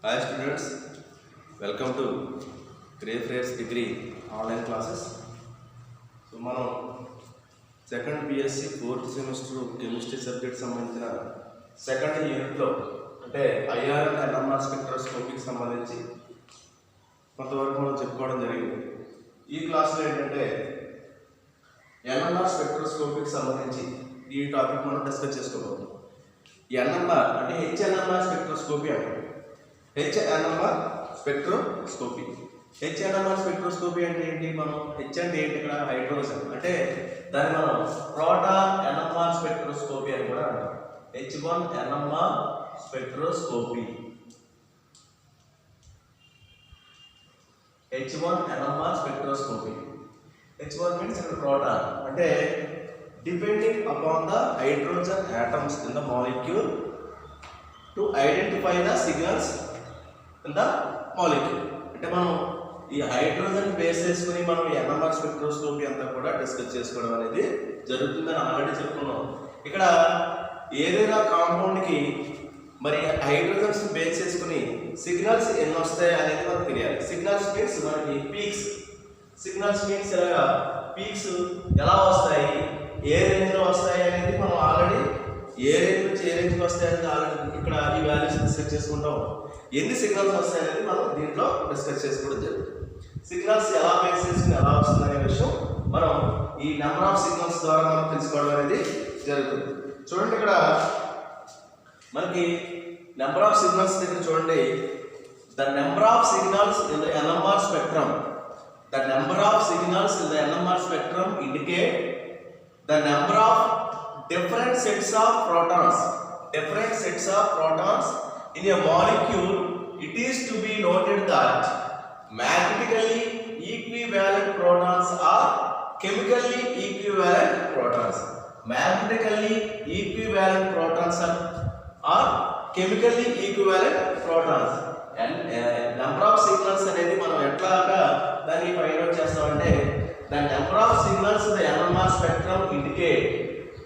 Hi students, welcome to Grey Friars Degree online classes. So, మనం second BSc 4th semester chemistry subject సంబంధించిన second యూనిట్లో అంటే IR and NMR స్పెక్ట్రోస్కోపీకి సంబంధించి కొంతవరకు మనం చెప్పుకోవడం జరిగింది. ఈ క్లాస్లో ఏంటంటే NMR స్పెక్ట్రోస్కోపీకి సంబంధించి ఈ టాపిక్ మనం డిస్కస్ చేసుకోబోతున్నాం. NMR అంటే HNMR స్పెక్ట్రోస్కోపీ అంటే HNMR స్పెక్ట్రోస్కోపీ. HNMR స్పెక్ట్రోస్కోపీ అంటే ఏంటి? మనం H అంటే ఏంటి? ఇక్కడ హైడ్రోజన్ అంటే దాన్ని మనం ప్రోటాన్ NMR స్పెక్ట్రోస్కోపీ అని కూడా అంటాం. H1 NMR spectroscopy. H1 NMR spectroscopy. H1 means proton అంటే depending upon the hydrogen atoms in the molecule to identify the signals in the molecule. అంటే మనం ఈ హైడ్రోజన్ బేస్ చేసుకుని మనం NMR స్పెక్ట్రోస్కోపీ అంతా కూడా డిస్కస్ చేసుకోవడం అనేది జరుగుతుందని ఆల్రెడీ చెప్పుకున్నాం. ఇక్కడ ఏదైనా కాంపౌండ్కి మరి హైడ్రోజన్స్ బేస్ చేసుకుని సిగ్నల్స్ ఎన్ని వస్తాయి అనేది మనకు తెలియాలి. సిగ్నల్స్ మీన్స్ మనకి పీక్స్. సిగ్నల్స్ మీన్స్ పీక్స్ ఎలా వస్తాయి, ఏ రేంజ్లో వస్తాయి అనేది మనం ఆల్రెడీ ఏ రేంజ్ నుంచి ఏ రేంజ్కి వస్తాయి అనేది ఆల్రెడీ ఇక్కడ ఈ వాల్యూస్ డిస్కస్ చేసుకుంటాం. ఎన్ని సిగ్నల్స్ వస్తాయి అనేది మనం దీంట్లో డిస్కస్ చేసుకోవడం జరుగుతుంది. సిగ్నల్స్ ఎలా బేస్ చేసుకుని ఎలా వస్తుంది అనే విషయం మనం ఈ నెంబర్ ఆఫ్ సిగ్నల్స్ ద్వారా మనం తెలుసుకోవడం అనేది జరుగుతుంది. చూడండి ఇక్కడ మనకి నెంబర్ ఆఫ్ సిగ్నల్స్ దగ్గర చూడండి. The number of signals in the NMR spectrum. The number of signals in the NMR spectrum indicate the number of different sets of protons. Different sets of protons in a molecule. It is to be noted that magnetically equivalent protons are chemically equivalent protons. Magnetically equivalent protons are chemically equivalent protons. And number of signals అనేది మనం ఎట్లాగా దాన్ని find out చేస్తామంటే the number of signals in the NMR spectrum indicate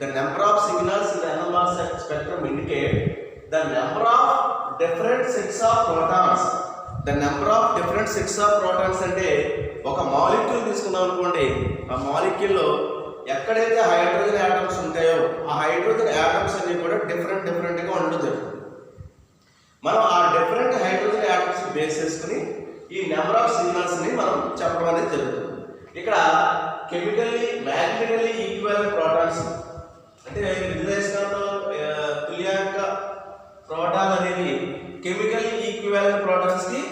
the number of signals in the NMR spectrum indicate the number of different sets of protons. The number of different sets of protons అంటే ఒక molecule తీసుకుందాం అనుకోండి. ఆ మాలిక్యూల్లో ఎక్కడైతే hydrogen atoms ఉంటాయో ఆ hydrogen atoms అన్ని కూడా డిఫరెంట్గా ఉండడం జరుగుతుంది. మనం ఆ డిఫరెంట్ హైడ్రోజన్ యాటమ్స్ బేస్ చేసుకుని ఈ నెంబర్ ఆఫ్ సిగ్నల్స్ ని మనం చెప్పడం అనేది జరుగుతుంది. ఇక్కడ కెమికల్లీ మ్యాగ్నెటికల్లీ ఈక్వివలెంట్ ప్రోటాన్స్ అంటే విద్యుదయస్కాంత తుల్యాంక ప్రోటాన్ అనేది కెమికల్లీ ఈక్వివలెంట్ ప్రోటాన్స్ కి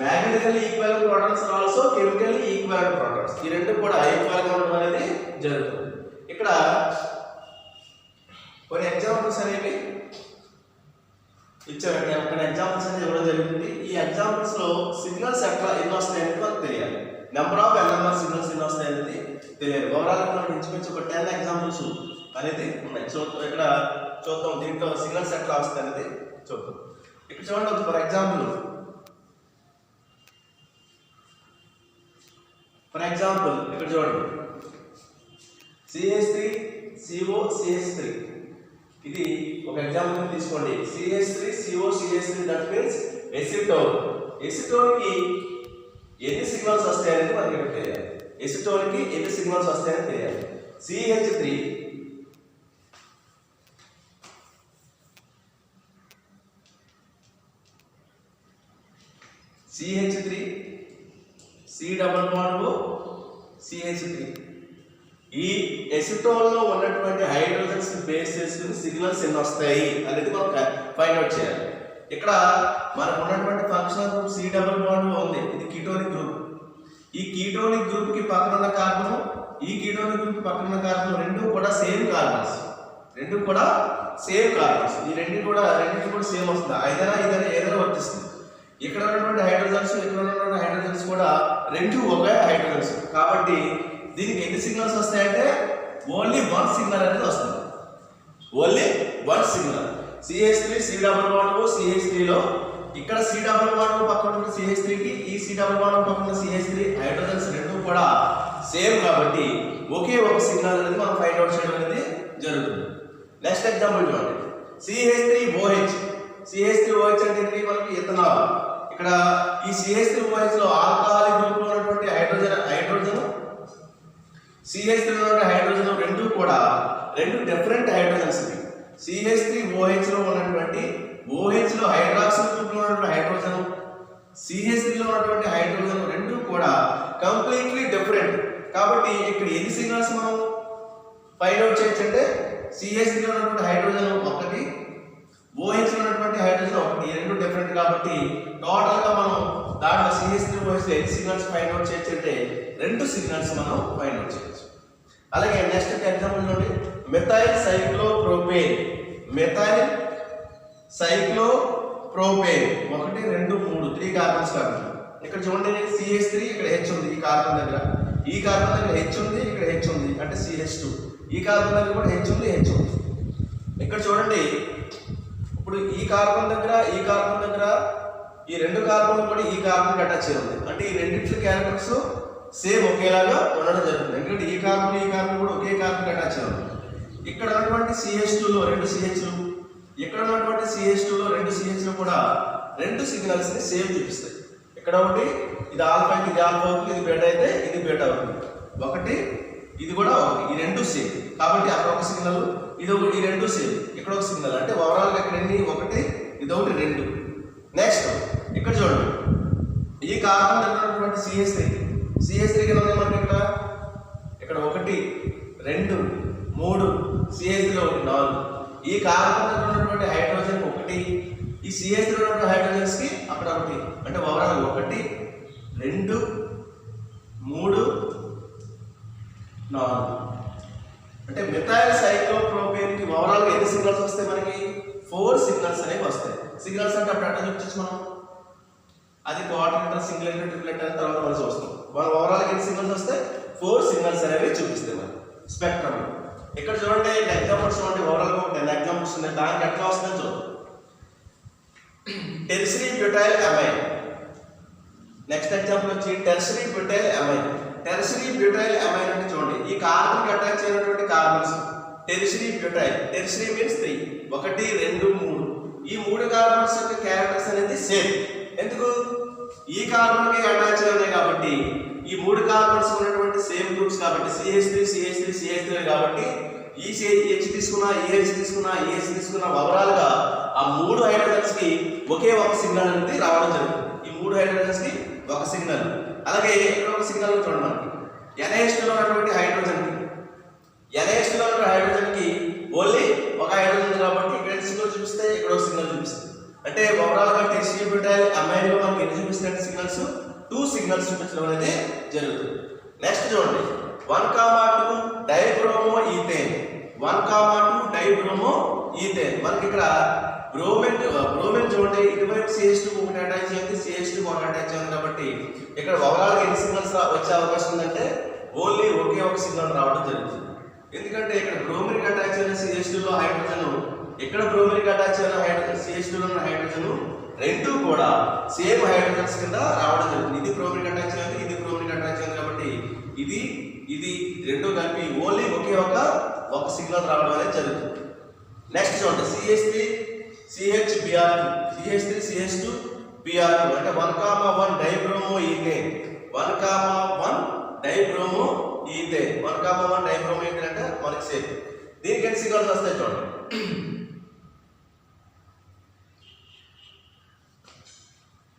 మ్యాగ్నెటికల్లీ equivalent protons also chemically equivalent protons ఈ రెండు కూడా ఈక్వల్ గా ఉండడం అనేది జరుగుతుంది. ఇక్కడ కొన్ని ఎగ్జాంపుల్స్ అనేవి ఇచ్చారండి. అక్కడ ఎగ్జాంపుల్స్ అనేది ఇవ్వడం జరుగుతుంది. ఈ ఎగ్జాంపుల్స్ లో సిగ్నల్స్ ఎట్లా ఎన్ని వస్తాయి అనేది మనకు తెలియాలి. నెంబర్ ఆఫ్ NMR సిగ్నల్స్ ఎన్ని వస్తాయి అనేది తెలియాలి. ఓవరాల్ మనకి ఇంచుమించు ఒక 10 ఎగ్జాంపుల్స్ అనేది ఉన్నాయి. సో ఇక్కడ చూద్దాం దీంట్లో సిగ్నల్స్ ఎట్లా వస్తాయి అనేది చూద్దాం. ఇక్కడ చూడండి ఫర్ ఎగ్జాంపుల్ ఇక్కడ చూడండి CH3 CO CH3 ఇది ఒక ఎగ్జాంపుల్ తీసుకోండి. CH3 CO CH3 that means acetone. Acetone కి ఎన్ని సిగ్నల్స్ వస్తాయనేది మనకి ఇక్కడ తెలియాలి. ఎసిటోన్ కి ఎన్ని సిగ్నల్స్ వస్తాయని తెలియాలి. CH3 C double bond CH3 ఈ ఎసిటోన్ లో ఉన్నటువంటి హైడ్రోజన్స్ బేస్ చేసుకుని సిగ్నల్స్ ఎన్ని వస్తాయి అనేది మనం ఫైండ్ అవుట్ చేయాలి. ఇక్కడ మనకు ఉన్నటువంటి functional group C double bond ఉంది. ఇది కీటోనిక్ గ్రూప్. ఈ కీటోనిక్ గ్రూప్ కి పక్కన ఉన్న కార్బన్ ఈ కీటోనిక్ గ్రూప్ కి పక్కన ఉన్న కార్బన్ రెండు కూడా సేమ్ కార్బన్స్. ఈ రెండింటి కూడా సేమ్ వస్తుంది. ఏదైనా వర్తిస్తుంది. ఇక్కడ ఉన్నటువంటి హైడ్రోజన్స్ ఇక్కడ ఉన్నటువంటి హైడ్రోజన్స్ కూడా రెండు ఒకే హైడ్రోజన్స్. కాబట్టి దీనికి ఎన్ని సిగ్నల్స్ వస్తాయంటే ఓన్లీ 1 సిగ్నల్ అనేది వస్తుంది. Only 1 signal. CH3 C double bond CH3 లో ఇక్కడ C డబుల్ బాండ్ పక్కన ఉన్న CH3 కి ఈ C డబుల్ బాండ్ పక్కన ఉన్న CH3 హైడ్రోజన్స్ రెండు కూడా సేమ్ కాబట్టి ఒకే ఒక సిగ్నల్ అనేది మనం ఫైండ్ అవుట్ చేయడం అనేది జరుగుతుంది. నెక్స్ట్ ఎగ్జాంపుల్ చూడండి. CH3OH CH3OH అంటే ఏంటి మనకి ఇథనాల్. ఇక్కడ ఈ CH3OH లో ఆల్కహాలిక్ గ్రూప్ లో ఉన్నటువంటి హైడ్రోజన్ CH3 లో ఉన్న హైడ్రోజన్ రెండు కూడా రెండు డిఫరెంట్ హైడ్రోజన్స్ ఇవి. CH3OH లో ఉన్నటువంటి OH లో హైడ్రాక్సిల్ గ్రూప్ లో ఉన్నటువంటి హైడ్రోజన్ CH3 లో ఉన్నటువంటి హైడ్రోజన్ రెండు కూడా కంప్లీట్లీ డిఫరెంట్. కాబట్టి ఇక్కడ ఎన్ని సిగ్నల్స్ మనం ఫైండ్ అవుట్ చేయొచ్చు అంటే CH3 లో ఉన్నటువంటి హైడ్రోజన్ ఒకటి, OH లో ఉన్నటువంటి హైడ్రోజన్ ఒకటి, రెండు డిఫరెంట్. కాబట్టి టోటల్ గా మనం దాంట్లో CH3OH లో ఎన్ని సిగ్నల్స్ ఫైండ్ అవుట్ చేయొచ్చు అంటే రెండు సిగ్నల్స్ మనం ఫైండ్ అవుట్ చేయొచ్చు. అలాగే నెక్స్ట్ ఎగ్జాంపుల్ చూడండి, methyl cyclopropane. Methyl cyclopropane 1 2 3 3 carbons కాబట్టి ఇక్కడ చూడండి CH3 ఇక్కడ H ఉంది ఈ కార్బన్ దగ్గర, ఈ కార్బన్ దగ్గర H ఉంది, ఇక్కడ H ఉంది అంటే CH2, ఈ కార్బన్ దగ్గర కూడా H ఉంది, H ఉంది. ఇక్కడ చూడండి ఇప్పుడు ఈ కార్బన్ దగ్గర ఈ రెండు కార్బన్లు కూడా ఈ కార్బన్ అటాచ్ అయి ఉంది అంటే ఈ రెండింటి క్యారెక్టర్స్ సేమ్ ఒకేలాగా ఉండడం జరుగుతుంది. ఎందుకంటే ఈ కార్బన్ కూడా ఒకే కార్బన్ అటాచ్ అయి ఉంది. ఇక్కడ ఉన్నటువంటి CH2 లో రెండు CHలు, ఇక్కడ ఉన్నటువంటి CH2 లో రెండు CHలు కూడా రెండు సిగ్నల్స్ ని సేమ్ చూపిస్తాయి. ఇక్కడ ఒకటి ఇది ఆల్ఫా అయితే ఇది ఆల్ఫా అవుతుంది, ఇది బీటా అయితే ఇది బీటా అవుతుంది. ఒకటి ఇది కూడా ఒకటి, ఈ రెండు సేమ్. కాబట్టి అక్కడ ఒక సిగ్నల్, ఇది ఒకటి, ఈ రెండు సేమ్. ఇక్కడ ఒక సిగ్నల్ అంటే ఓవరాల్ గా ఇక్కడ ఎన్ని ఒకటి, ఇది ఒకటి, రెండు. నెక్స్ట్ ఇక్కడ చూడండి ఈ కార్బన్ దగ్గర ఉన్నటువంటి CH3 కింద ఉంది మనకి ఇక్కడ 1 2 3 CH3 లో 4. ఈ కార్బన్ దగ్గర ఉన్నటువంటి హైడ్రోజన్ 1, ఈ CH3 లో ఉన్నటువంటి హైడ్రోజన్స్ కి అక్కడ 1 అంటే ఓవరాల్ 1 2 3 4. అంటే మెథైల్ సైక్లోప్రోపేన్ కి ఓవరాల్ గా ఎన్ని సిగ్నల్స్ వస్తాయి మనకి 4 సిగ్నల్స్ అనేవి వస్తాయి. సిగ్నల్స్ అంటే అప్పుడు ఎట్లా చూపించచ్చు మనం, అది క్వాడ్రాటర్, సింగిలెట్, ట్రిప్లెట్ అని తర్వాత మనం చూస్తాం. మన ఓవరాల్ గా ఎన్ని సిగ్నల్స్ వస్తాయి 4 సిగ్నల్స్ అనేవి చూపిస్తాయి మనకి స్పెక్ట్రమ్. ఇక్కడ చూడండి ఎగ్జాంపుల్స్ చూడండి, ఓవరాల్ గా 10 ఎగ్జాంపుల్స్ ఉన్నాయి. దానికి ఎట్లా వస్తుందని చూద్దాం. Tertiary butyl amine. Next example వచ్చి tertiary butyl amine. Tertiary butyl amine అంటే చూడండి ఈ కార్బన్ కి అటాచ్ అయినటువంటి carbons tertiary butyl. Tertiary means 3 1 2 3. ఈ 3 కార్బన్స్ యొక్క క్యారెక్టర్స్ అనేది సేమ్. ఎందుకు ఈ కార్బన్ కి అటాచ్ అయి ఉన్నాయి కాబట్టి ఈ 3 కార్బన్స్ ఉన్నటువంటి సేమ్ గ్రూప్స్ కాబట్టి CH3 కాబట్టి ఈ H తీసుకున్నా EH తీసుకున్నా ఓవరాల్ గా ఆ 3 హైడ్రోజన్స్ కి ఒకే ఒక సిగ్నల్ అనేది రావడం జరుగుతుంది. ఈ 3 హైడ్రోజన్స్ కి ఒక సిగ్నల్. అలాగే ఇక్కడ ఒక సిగ్నల్ చూడండి మనకి NH2 లో ఉన్నటువంటి హైడ్రోజన్ కి ఓన్లీ ఒక హైడ్రోజన్ ఉంది కాబట్టి ఇక్కడ సిగ్నల్ చూపిస్తే ఇక్కడ ఒక సిగ్నల్ చూపిస్తుంది. అంటే ఓవరాల్ గా టెర్షరీ బ్యూటైల్ అమైన్ లో మనకి ఎన్ని చూపిస్తాయి సిగ్నల్స్ 2 సిగ్నల్స్ చూపించడం అనేది జరుగుతుంది. నెక్స్ట్ చూడండి 1,2 డైబ్రోమో ఈథేన్. 1,2 డైబ్రోమో ఈథేన్. మనకి ఇక్కడ బ్రోమిన్ చూడండి ఇటువైపు CH2 ఒకటి అటాచ్ అయ్యింది, CH2 ఒకటి అటాచ్ అయ్యింది కాబట్టి ఇక్కడ ఓవరాల్ గా ఎన్ని సిగ్నల్స్ వచ్చే అవకాశం ఉందంటే ఓన్లీ ఒకే ఒక సిగ్నల్ రావడం జరుగుతుంది. ఎందుకంటే ఇక్కడ బ్రోమిన్ అటాచ్ అయిన CH2 లో హైడ్రోజన్, ఇక్కడ బ్రోమిన్ అటాచ్ అయిన హైడ్రోజన్ CH2 లో ఉన్న హైడ్రోజన్ రెండు కూడా సేమ్ హైడ్రోజన్స్ కింద రావడం జరుగుతుంది. ఇది బ్రోమిన్ అటాచ్ అయింది, ఇది బ్రోమిన్ అటాచ్ అయింది కాబట్టి ఇది రెండు కలిపి ఓన్లీ ఒకే ఒక సిగ్నల్ రావడం అనేది జరుగుతుంది. నెక్స్ట్ చూడండి CH3CH2Br2 అంటే 1,1 డైబ్రోమో ఈథేన్. 1,1 డైబ్రోమో ఈథేన్. 1,1 డైబ్రోమో ఈథేన్ అంటే మనకి సేమ్. దీనికి ఎన్ని సిగ్నల్స్ వస్తాయి చూడండి.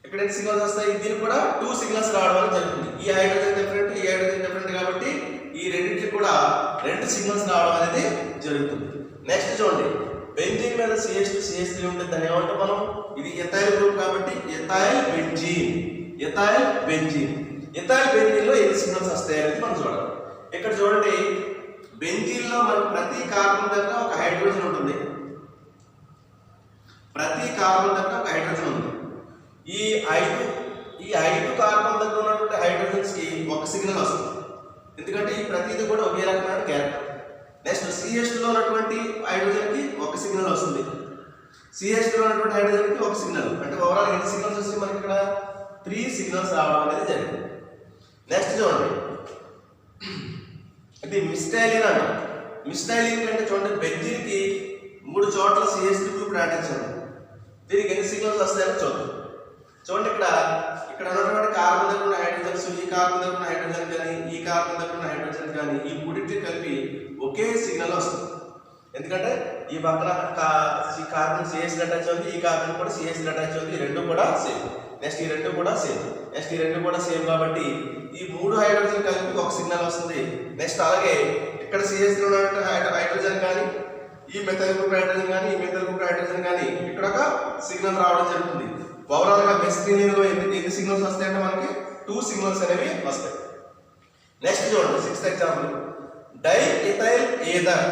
ఇక్కడ ఎన్ని సిగ్నల్స్ వస్తాయి, దీనికి కూడా 2 సిగ్నల్స్ రావడం జరుగుతుంది. ఈ హైడ్రోజన్ డిఫరెంట్, ఈ హైడ్రోజన్ డిఫరెంట్ కాబట్టి ఈ రెండింటికి కూడా 2 సిగ్నల్స్ రావడం అనేది జరుగుతుంది. నెక్స్ట్ చూడండి బెంజీన్ మీద CH2CH3 ఉంటుంది, దాన్ని ఏమంటాం మనం, ఇది ఎథైల్ గ్రూప్ కాబట్టి ఎథైల్ బెంజీన్ లో ఎన్ని సిగ్నల్స్ వస్తాయి అనేది మనం చూడాలి. ఇక్కడ చూడండి బెంజీన్ లో మనకు ప్రతి కార్బన్ దగ్గర ఒక హైడ్రోజన్ ఉంటుంది. ఈ 5 కార్బన్ దగ్గర ఉన్నటువంటి హైడ్రోజన్స్ కి ఒక సిగ్నల్ వస్తుంది. ఎందుకంటే ఈ ప్రతిది కూడా ఒకే రకమైన క్యారెక్టర్. నెక్స్ట్ CH2 లో ఉన్నటువంటి హైడ్రోజన్ కి ఒక సిగ్నల్ వస్తుంది, CH2 లో ఉన్నటువంటి హైడ్రోజన్ కి ఒక సిగ్నల్. అంటే ఓవరాల్ ఎన్ని సిగ్నల్స్ వస్తాయి మనకి ఇక్కడ 3 సిగ్నల్స్ రావడం అనేది జరిగింది. నెక్స్ట్ చూడండి ఇది మిస్టైలిన్ అంటాం. మిస్టైలిన్ అంటే చూడండి బెంజీన్ కి 3 చోట్ల CH3 గ్రూప్ అటాచ్ ఉంది. దీనికి ఎన్ని సిగ్నల్స్ వస్తాయో చూద్దాం. చూడండి, ఇక్కడ ఉన్నటువంటి కార్బన్ దగ్గర ఉన్న హైడ్రోజన్స్, ఈ కార్బన్ దగ్గర ఉన్న హైడ్రోజన్ కానీ ఈ కార్బన్ దగ్గర ఉన్న హైడ్రోజన్ కానీ ఈ మూడింటిని కలిపి ఒకే సిగ్నల్ వస్తుంది. ఎందుకంటే ఈ పక్కన ఈ కార్బన్ సిఎస్ అటాచ్ ఉంది, ఈ కార్బన్ కూడా సిఎస్ అటాచ్ ఉంది, ఈ రెండు కూడా సేమ్. నెక్స్ట్ ఈ రెండు కూడా సేమ్, నెక్స్ట్ ఈ రెండు కూడా సేమ్. కాబట్టి ఈ మూడు హైడ్రోజన్ కలిపి ఒక సిగ్నల్ వస్తుంది. నెక్స్ట్ అలాగే ఇక్కడ సిఎస్ లో ఉన్నటువంటి హైడ్రోజన్ కానీ ఈ మెథైల్ గ్రూప్ హైడ్రోజన్ కానీ ఈ మెథైల్ గ్రూప్ హైడ్రోజన్ కానీ ఇక్కడ ఒక సిగ్నల్ రావడం జరుగుతుంది. ఓవరాల్ గా మెస్టినియన్ లో ఎన్ని సిగ్నల్స్ వస్తాయంటే మనకి 2 సిగ్నల్స్ అనేవి వస్తాయి. నెక్స్ట్ చూడండి 6th example, diethyl ether.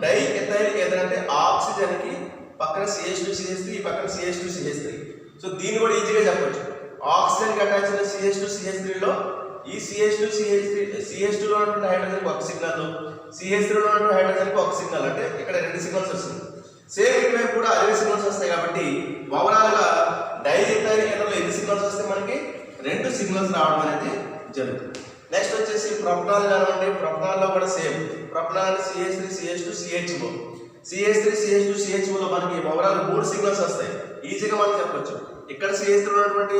Diethyl ether అంటే ఆక్సిజన్ కి పక్కన CH2CH3, ఈ పక్కన CH2CH3. సో దీన్ని కూడా ఈజీగా చెప్పొచ్చు. ఆక్సిజన్ కి అటాచ్ అయిన CH2CH3 లో ఈ CH2 లో ఉన్నటువంటి హైడ్రోజన్ కి ఒక సిగ్నల్, CH3 లో ఉన్నటువంటి హైడ్రోజన్ కి ఒక సిగ్నల్, అంటే ఇక్కడ 2 సిగ్నల్స్ వస్తుంది. సేమ్ ఇటువైపు కూడా అదే సిగ్నల్స్ వస్తాయి. కాబట్టి ఓవరాల్ గా డైఇథైల్ ఈథర్ లో ఎన్ని సిగ్నల్స్ వస్తాయి మనకి 2 సిగ్నల్స్ రావడం అనేది జరుగుతుంది. నెక్స్ట్ వచ్చేసి ప్రొపనాల్ కానివ్వండి, ప్రొపనాల్ లో కూడా same. Propanol CH3 CH2 CHO, CH3 CH2 CHO లో మనకి ఓవరాల్ 3 సిగ్నల్స్ వస్తాయి. ఈజీగా మనం చెప్పొచ్చు. ఇక్కడ CH3 లో ఉన్నటువంటి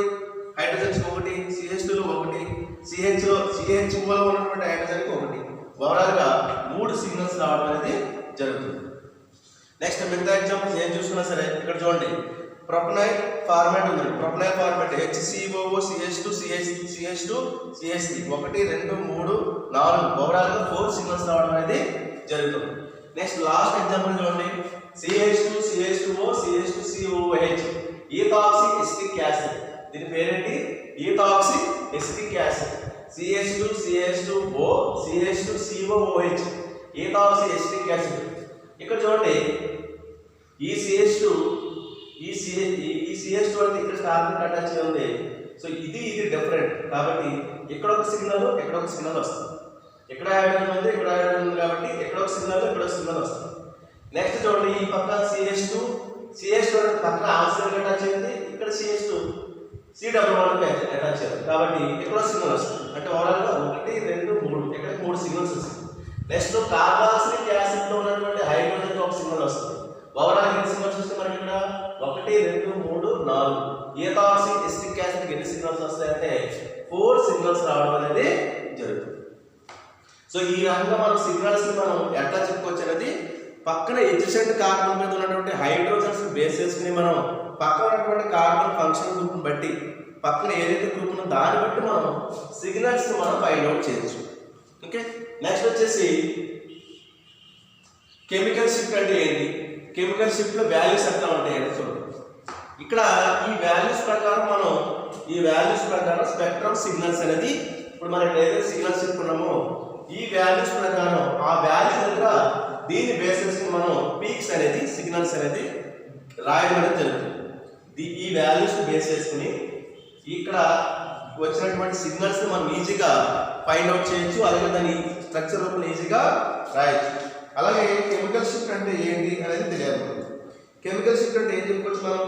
హైడ్రోజన్స్ ఒకటి, CH2 లో ఒకటి, CHO లో ఉన్నటువంటి హైడ్రోజన్ కి ఒకటి. ఓవరాల్ గా 3 సిగ్నల్స్ రావడం అనేది జరుగుతుంది. నెక్స్ట్ మిగతా ఎగ్జాంపుల్స్ ఏం చూసుకున్నా సరే ఇక్కడ చూడండి, ప్రొపనైల్ ఫార్మాట్ ఉంది. ప్రొపనైల్ format HCOO CH2 CH2 CH3 1 2 3 4 overall గా 4 సిగ్నల్స్ రావడం అనేది జరుగుతుంది. నెక్స్ట్ లాస్ట్ ఎగ్జాంపుల్ చూడండి, CH2 CH2O CH2 COOH ethoxy acetic acid. దీని పేరేంటి? Ethoxy acetic acid. CH2 CH2O CH2 COOH ethoxy acetic acid. ఇక్కడ చూడండి, ఈ CH2 అనేది ఇక్కడ కార్బన్ అటాచ్ అయి ఉంది. సో ఇది డిఫరెంట్. కాబట్టి ఇక్కడ ఒక సిగ్నల్, ఇక్కడ ఒక సిగ్నల్ వస్తుంది. ఇక్కడ హైడ్రోజన్ ఉంది, ఇక్కడ హైడ్రోజన్ ఉంది. కాబట్టి ఇక్కడ ఒక సిగ్నల్, ఇక్కడ ఒక సిగ్నల్ వస్తుంది. నెక్స్ట్ చూడండి, ఈ పక్క CH2 పక్కన ఆక్సిజన్ అటాచ్ అయింది, ఇక్కడ CH2 COO అటాచ్ అయింది. కాబట్టి ఇక్కడ సిగ్నల్ వస్తుంది. అంటే ఓవరాల్ గా 1 2 3 ఇక్కడ 3 సిగ్నల్స్ వస్తాయి. నెక్స్ట్ కార్బాక్సిలిక్ యాసిడ్ లో ఉన్నటువంటి హైడ్రోజన్ ఒక సిగ్నల్ వస్తుంది. ఓవరాల్ ఎన్ని సిగ్నల్స్ వస్తాయి మనకి ఇక్కడ? 1 2 3 4. ఈథాక్సీ ఎసిటిక్ యాసిడ్ ఎన్ని సిగ్నల్స్ వస్తాయంటే 4 సిగ్నల్స్ రావడం అనేది జరుగుతుంది. సో ఈ రకంగా మనం సిగ్నల్స్ ని మనం ఎట్లా చెప్పుకోవచ్చు అనేది, పక్కన ఎడ్జసెంట్ కార్బన్ మీద ఉన్నటువంటి హైడ్రోజన్స్ బేస్ చేసుకుని మనం పక్కన ఉన్నటువంటి కార్బన్ ఫంక్షన్ గ్రూప్ బట్టి పక్కన ఏదైతే గ్రూప్ ఉందో దాన్ని బట్టి మనం సిగ్నల్స్ ని మనం ఫైండ్ అవుట్ చేయొచ్చు. ఓకే, నెక్స్ట్ వచ్చేసి కెమికల్ షిఫ్ట్ అంటే ఏంటి? కెమికల్ షిఫ్ట్ లో వాల్యూస్ ఎట్లా ఉంటాయంటే చూడండి, ఇక్కడ ఈ వాల్యూస్ ప్రకారం స్పెక్ట్రమ్ సిగ్నల్స్ అనేది, ఇప్పుడు మనం ఏదైతే సిగ్నల్స్ చెప్పుకున్నామో ఈ వాల్యూస్ ప్రకారం ఆ వాల్యూ దగ్గర దీన్ని బేసిస్ మనం పీక్స్ అనేది సిగ్నల్స్ అనేది రాయడం అనేది జరుగుతుంది. ఈ వాల్యూస్ బేస్ చేసుకుని ఇక్కడ వచ్చినటువంటి సిగ్నల్స్ ని మనం ఈజీగా ఫైండ్ అవుట్ చేయొచ్చు. అలాగే దాని స్ట్రక్చర్ రూపంలో ఈజీగా రాయొచ్చు. అలాగే కెమికల్ షిఫ్ట్ అంటే ఏంటి అనేది తెలియాలి. కెమికల్ షిఫ్ట్ అంటే ఏం చెప్పుకోవచ్చు మనం?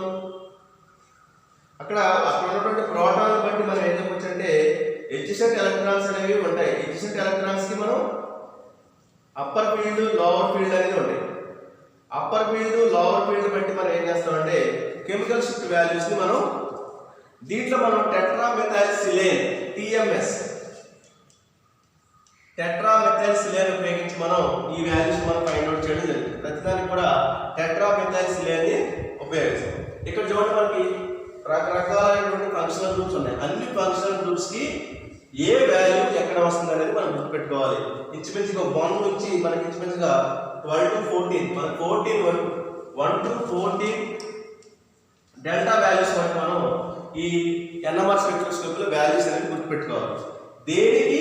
అక్కడ ఉన్నటువంటి ప్రోటాన్ బట్టి మనం ఏం చెప్పొచ్చు అంటే ఎడ్జసెంట్ ఎలక్ట్రాన్స్ అనేవి ఉంటాయి. ఎడ్జసెంట్ ఎలక్ట్రాన్స్ కి మనం అప్పర్ ఫీల్డ్, లోవర్ ఫీల్డ్ అనేది ఉంటాయి. అప్పర్ ఫీల్డ్, లోవర్ ఫీల్డ్ బట్టి మనం ఏం చేస్తామంటే కెమికల్ షిఫ్ట్ వాల్యూస్ ని మనం దీంట్లో మనం టెట్రామెథైల్సిలేన్ TMS టెట్రామెథైల్సిలేన్ ఉపయోగించి మనం ఈ వాల్యూస్ మనం ఫైండ్ అవుట్ చేయడం జరుగుతుంది. ప్రతిదానికి కూడా టెట్రామెథైల్సిలేన్ ని ఉపయోగిస్తాం. ఇక్కడ చూడండి, మనకి రకరకాలైనటువంటి ఫంక్షనల్ గ్రూప్స్ ఉన్నాయి. అన్ని ఫంక్షనల్ గ్రూప్స్ కి ఏ వాల్యూ ఎక్కడ వస్తుంది అనేది మనం గుర్తుపెట్టుకోవాలి. ఇంచుమించుగా 1 నుంచి మనకి ఇంచుమించుగా 12 to 14 మన 14 వరకు 1 to 14 డెల్టా వాల్యూస్ వరకు మనం ఈ NMR స్పెక్ట్రోస్కోపీలో వాల్యూస్ అనేది గుర్తుపెట్టుకోవాలి. దేనికి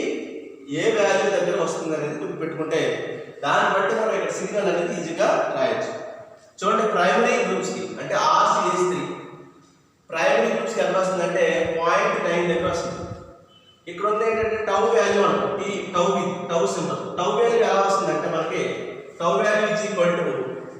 ఏ వాల్యూ దగ్గర వస్తుంది అనేది గుర్తుపెట్టుకుంటే దాన్ని బట్టి మనం ఇక్కడ సిగ్నల్ అనేది ఈజీగా రాయొచ్చు. చూడండి, ప్రైమరీ గ్రూప్స్ కి అంటే RCH3 ప్రైమరీ గ్రూప్స్ కి ఎంత వస్తుందంటే 0.9 దగ్గర వస్తుంది. ఇక్కడ ఉంది ఏంటంటే టౌ వాల్యూ అంటాం. ఈ టౌ సింబల్ టౌ వాల్యూ ఎలా వస్తుందంటే మనకి tau value is equal to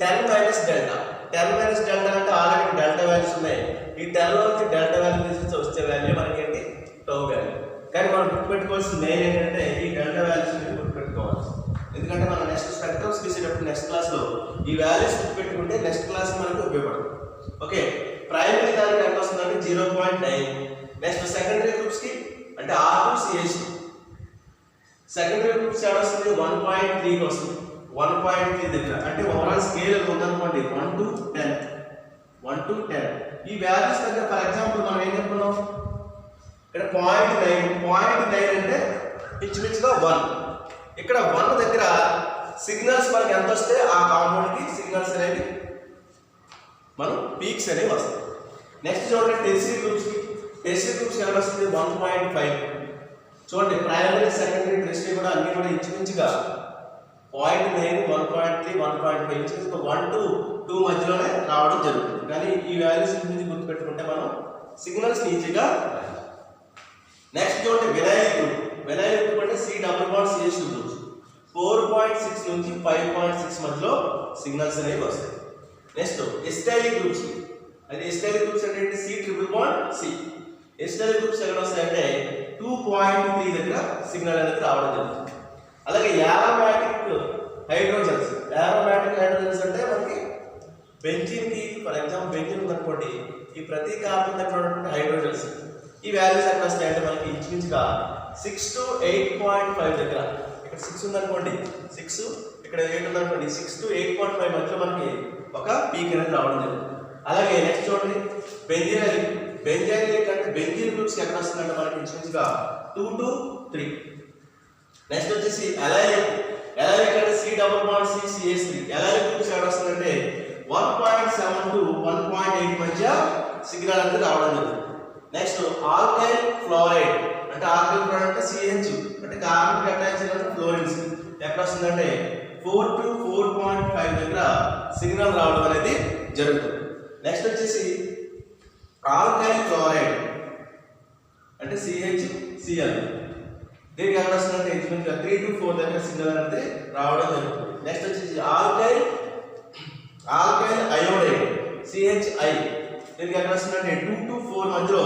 10 minus delta. 10 minus delta అంటే ఆల్రెడీ డెల్టా వాల్యూస్ ఉన్నాయి. ఈ 10 నుంచి డెల్టా వాల్యూ తీసి వచ్చే వాల్యూ మనకి ఏంటి? Tau value. కానీ మనం గుర్తుపెట్టుకోవాల్సిన మెయిన్ ఏంటంటే ఈ డెల్టా వాల్యూస్ గుర్తుపెట్టుకోవాలి. ఎందుకంటే మనం నెక్స్ట్ స్పెక్ట్రమ్స్ తీసేటప్పుడు నెక్స్ట్ క్లాస్ లో ఈ వాల్యూస్ గుర్తుపెట్టుకుంటే నెక్స్ట్ క్లాస్ మనకు ఉపయోగపడుతుంది. ఓకే, ప్రైమరీ దానికి ఎంత వస్తుందంటే 0.9. నెక్స్ట్ సెకండరీ గ్రూప్స్ కి అంటే R2CH సెకండరీ గ్రూప్స్ ఎలా వస్తుంది 1.3 కి వస్తుంది. 1.3 దగ్గర అంటే ఓవరాల్ స్కేల్ ఉందనుకోండి 1 to 10. ఈ వాల్యూస్ దగ్గర ఫర్ ఎగ్జాంపుల్ మనం ఏం చెప్పుకున్నాం ఇక్కడ 0.9 అంటే ఇంచుమించుగా 1. ఇక్కడ 1 దగ్గర సిగ్నల్స్ మనకి ఎంత వస్తే ఆ కాంపౌండ్ కి సిగ్నల్స్ అనేవి మనం పీక్స్ అనేవి వస్తాయి. నెక్స్ట్ చూడండి టెర్షియరీ గ్రూప్స్ ఎలా వస్తుంది 1.5. చూడండి ప్రైమరీ సెకండరీ టెర్షియరీ కూడా అన్ని కూడా ఇంచుమించుగా 0.9 1.3 1.5 ఇంచుమించుగా 1 to 2 మధ్యలోనే రావడం జరుగుతుంది. కానీ ఈ వాల్యూస్ నుంచి గుర్తుపెట్టుకుంటే మనం సిగ్నల్స్ ఈజీగా. నెక్స్ట్ చూడండి వినైల్ గ్రూప్ అంటే C++CH2 గ్రూప్స్ 4.6 నుంచి 5.6 మధ్యలో సిగ్నల్స్ అనేవి వస్తాయి. నెక్స్ట్ ఎస్టైలిక్ గ్రూప్స్ అంటే C++C. ఎస్టైలిక్ గ్రూప్స్ ఎక్కడ వస్తాయంటే 2.3 దగ్గర సిగ్నల్ అనేది రావడం జరుగుతుంది. అలాగే యారోమాటిక్ హైడ్రోజన్స్ అంటే మనకి బెంజీన్ కి ఫర్ ఎగ్జాంపుల్ బెంజీన్ ఉందనుకోండి ఈ ప్రతి కార్బన్ దగ్గర ఉన్నటువంటి హైడ్రోజన్స్ ఈ వాల్యూస్ ఎక్కడ వస్తాయంటే మనకి ఇంచుమించుగా 6 to 8.5 దగ్గర. ఇక్కడ 6 ఉందనుకోండి 6, ఇక్కడ 8 ఉందనుకోండి 6 to 8.5 మధ్యలో మనకి ఒక పీక్ అనేది రావడం జరుగుతుంది. అలాగే నెక్స్ట్ చూడండి బెంజైనిక్ అంటే బెంజీన్ గ్రూప్స్ ఎక్కడ వస్తుందంటే మనకి ఇంచుమించుగా 2 to 3. నెక్స్ట్ వచ్చేసి అలైలిక్ అంటే C++CH3. అలైలిక్ గ్రూప్స్ ఎక్కడ వస్తుందంటే 1.7 to 1.8 మధ్య సిగ్నల్ అనేది రావడం జరుగుతుంది. నెక్స్ట్ ఆల్కైల్ ఫ్లోరైడ్ అంటే CH అంటే కార్బన్ కేటైన్ ఫ్లోరిన్స్ ఎక్కడ వస్తుందంటే 4 to 4.5 దగ్గర సిగ్నల్ రావడం అనేది జరుగుతుంది. నెక్స్ట్ వచ్చేసి ఆల్కైల్ క్లోరైడ్ అంటే CHCl దీనికి ఎక్కడ వస్తుందంటే 3 to 4 దగ్గర సిగ్నల్ అనేది రావడం జరుగుతుంది. నెక్స్ట్ వచ్చేసి ఆల్కైల్ అయోడైడ్ CHI దీనికి ఎక్కడ వస్తుందంటే 2 to 4 మధ్యలో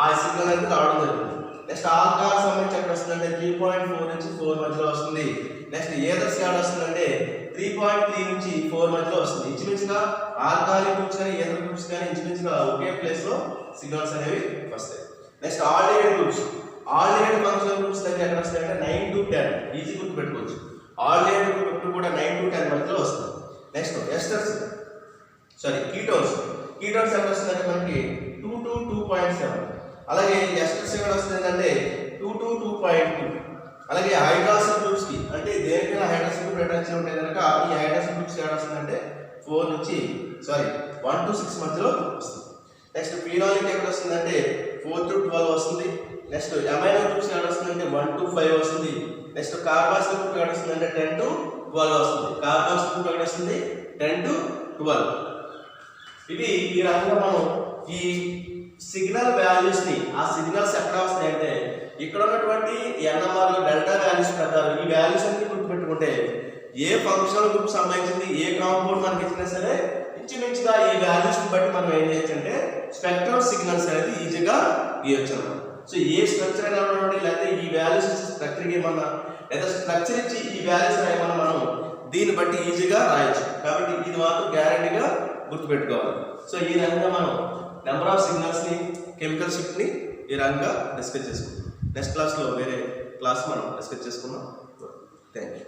ఆ సిగ్నల్ అనేది రావడం జరుగుతుంది. నెక్స్ట్ ఆల్కహాల్ సంబంధించి ఎక్కడ వస్తుందంటే 3.4 నుంచి 4 మధ్యలో వస్తుంది. నెక్స్ట్ ఏదర్స్ ఎక్కడ వస్తుందంటే 3.3 నుంచి 4 మధ్యలో వస్తుంది. ఇంచుమించుగా ఆల్కహాలిక్ గ్రూప్స్ కానీ ఏదర్ గ్రూప్స్ కానీ ఇంచుమించుగా ఒకే ప్లేస్ లో సిగ్నల్స్ అనేవి వస్తాయి. నెక్స్ట్ ఆల్డిహైడ్ ఫంక్షనల్ గ్రూప్స్ దగ్గర ఎక్కడ వస్తాయంటే 9 to 10 ఈజీ గుర్తు పెట్టుకోవచ్చు. ఆల్డిహైడ్ గ్రూప్ ఎప్పుడు కూడా 9 to 10 మధ్యలో వస్తుంది. నెక్స్ట్ కీటోన్స్ ఎక్కడ వస్తుందంటే మనకి 2 to 2.7. అలాగే ఎస్టర్స్ ఎక్కడ వస్తుందంటే 2 to 2.2. అలాగే హైడ్రాక్సిల్ గ్రూప్స్ కి అంటే దేనికైనా హైడ్రాక్సిల్ గ్రూప్ అటాచ్ ఉంటే కనుక ఈ హైడ్రాక్సిల్ గ్రూప్స్ ఎక్కడ వస్తుందంటే 1 to 6 మధ్యలో వస్తుంది. నెక్స్ట్ ఫినాలిక్ ఎక్కడ వస్తుందంటే 4 to 12 వస్తుంది. నెక్స్ట్ అమైనో గ్రూప్స్ ఎక్కడ వస్తుందంటే 1 to 5 వస్తుంది. నెక్స్ట్ కార్బాక్సిల్ గ్రూప్ ఎక్కడ వస్తుందంటే 10 to 12 వస్తుంది. కార్బాక్సిల్ గ్రూప్ ఎక్కడ వస్తుంది 10 to 12. ఇవి ఈ రకంగా మనం ఈ సిగ్నల్ వాల్యూస్ ని ఆ సిగ్నల్స్ ఎక్కడ వస్తాయంటే ఇక్కడ ఉన్నటువంటి NMR డెల్టా వాల్యూస్ ప్రకారం ఈ వాల్యూస్ అన్ని గుర్తుపెట్టుకుంటే ఏ ఫంక్షనల్ గ్రూప్ సంబంధించింది ఏ కాంపౌండ్ మనకి ఇచ్చినా సరే ఇంచుమించుగా ఈ వాల్యూస్ ని బట్టి మనం ఏం చేయొచ్చు అంటే స్పెక్ట్రల్ సిగ్నల్స్ అనేది ఈజీగా గీయొచ్చు అన్నమాట. సో ఏ స్ట్రక్చర్ అయినా లేకపోతే ఈ వాల్యూస్ ఇచ్చి స్ట్రక్చర్ ఏమన్నా లేదా స్ట్రక్చర్ ఇచ్చి ఈ వాల్యూస్ ఏమన్నా మనం దీన్ని బట్టి ఈజీగా రాయొచ్చు. కాబట్టి ఇది మాత్రం గ్యారెంటీగా గుర్తుపెట్టుకోవాలి. సో ఈ రకంగా మనం నెంబర్ ఆఫ్ సిగ్నల్స్ ని కెమికల్ షిఫ్ట్ ని ఈ రకంగా డిస్కస్ చేసుకుందాం. నెక్స్ట్ క్లాస్లో వేరే క్లాస్ మనం డిస్కస్ చేసుకుందాం. Thank you.